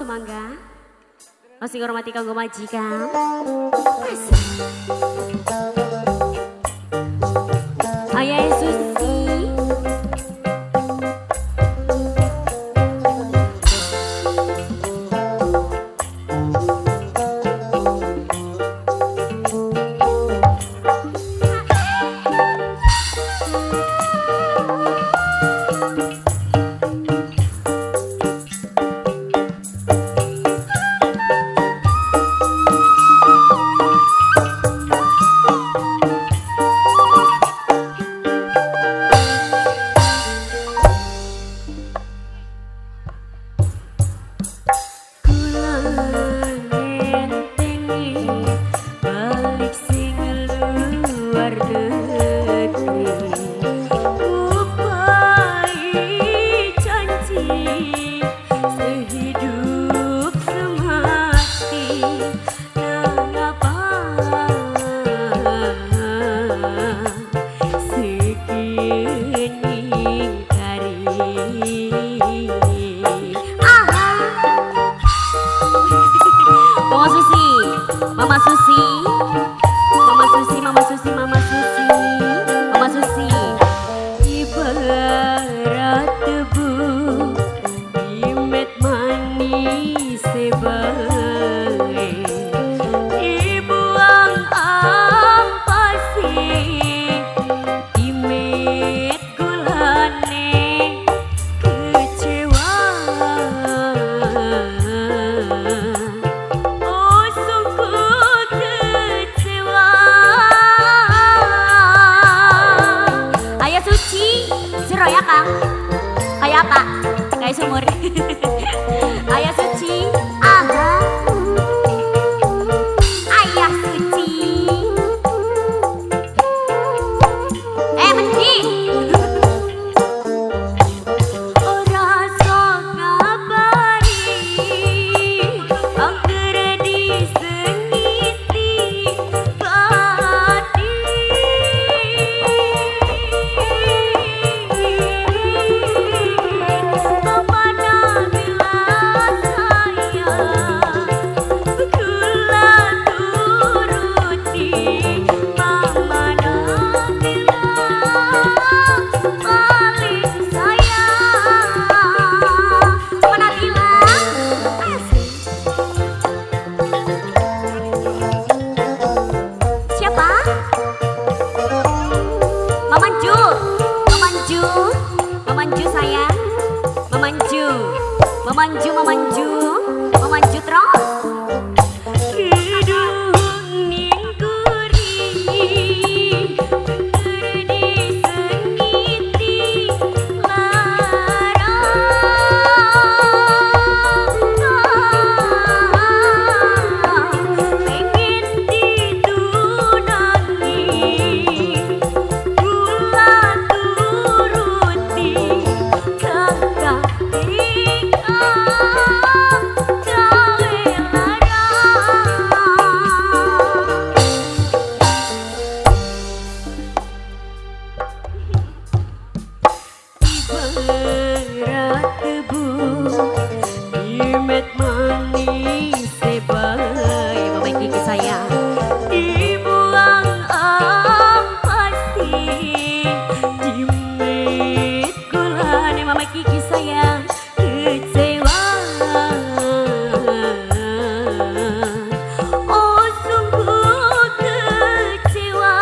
sumangga. Masih ngormati kanggo majikan. Ayah Susi. Mama Susi, Mama Susi, Mama Susi, Mama Susi, Mama Susi. Ibarat debu, imet manis sebagai dibuang ampasi, imet gulane kecewa. Jero ya Kang, kayak apa? Kayak sumur. Ayah Suci, aha. Ayah Suci. Mending. Ora sok ngabari, angger disengiti pati. Memanju sayang, memanju, memanju, memanju, memanju terus. Imet manis sebagai Mama Kiki sayang, dibuang ampasi, imet gulane Mama Kiki sayang kecewa. Oh sungguh kecewa.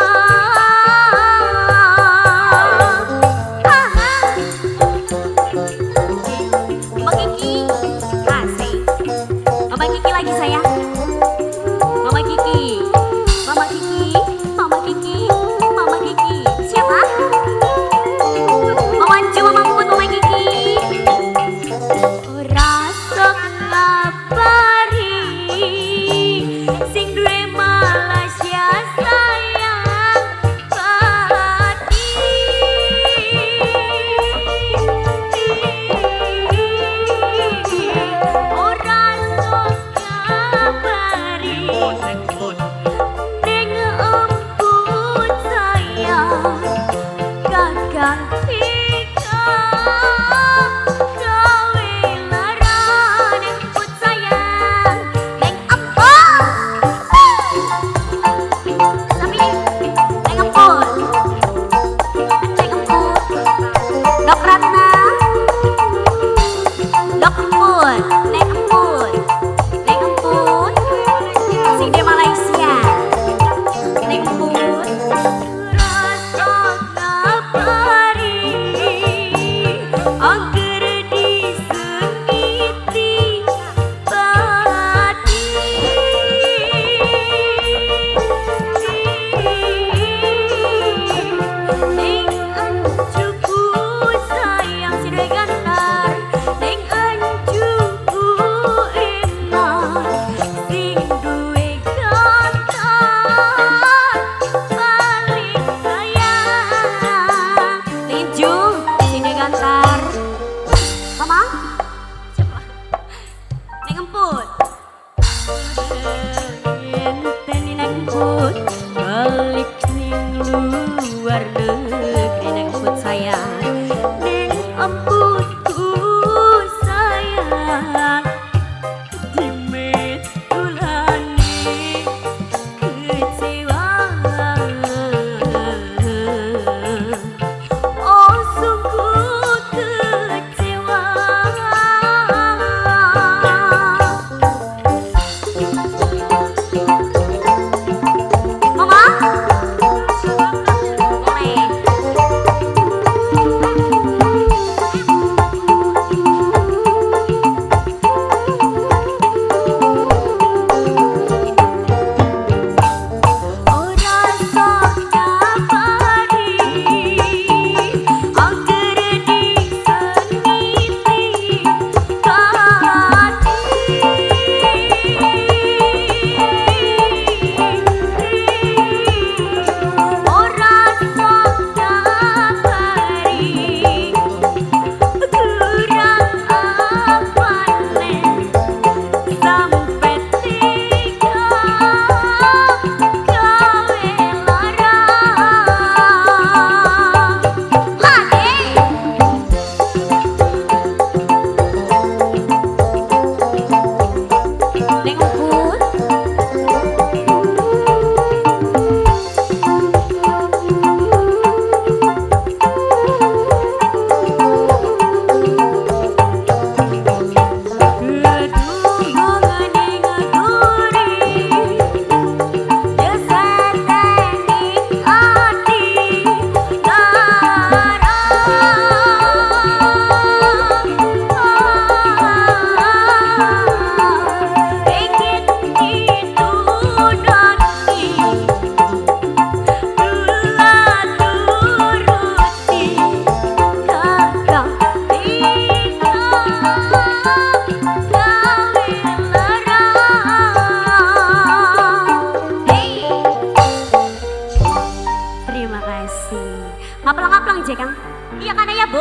Mama Kiki Mama Kiki lagi sayang. Mama Kiki, Mama Kiki, Mama Kiki, Mama Kiki. Siapa? Mama Ju, Mama Put, Mama Kiki. Ora sok ngabari, sing duwe Malaysia sayang pati. Ora sok ngabari, ning emput sayang gagang tika gawe lara. Emput sayang kena ngemput sayang neng emputku sayang dimet tulane kecewa oh sungguh kecewa mama ngaplang-ngaplang aja Kang. Iya kan ya Bu?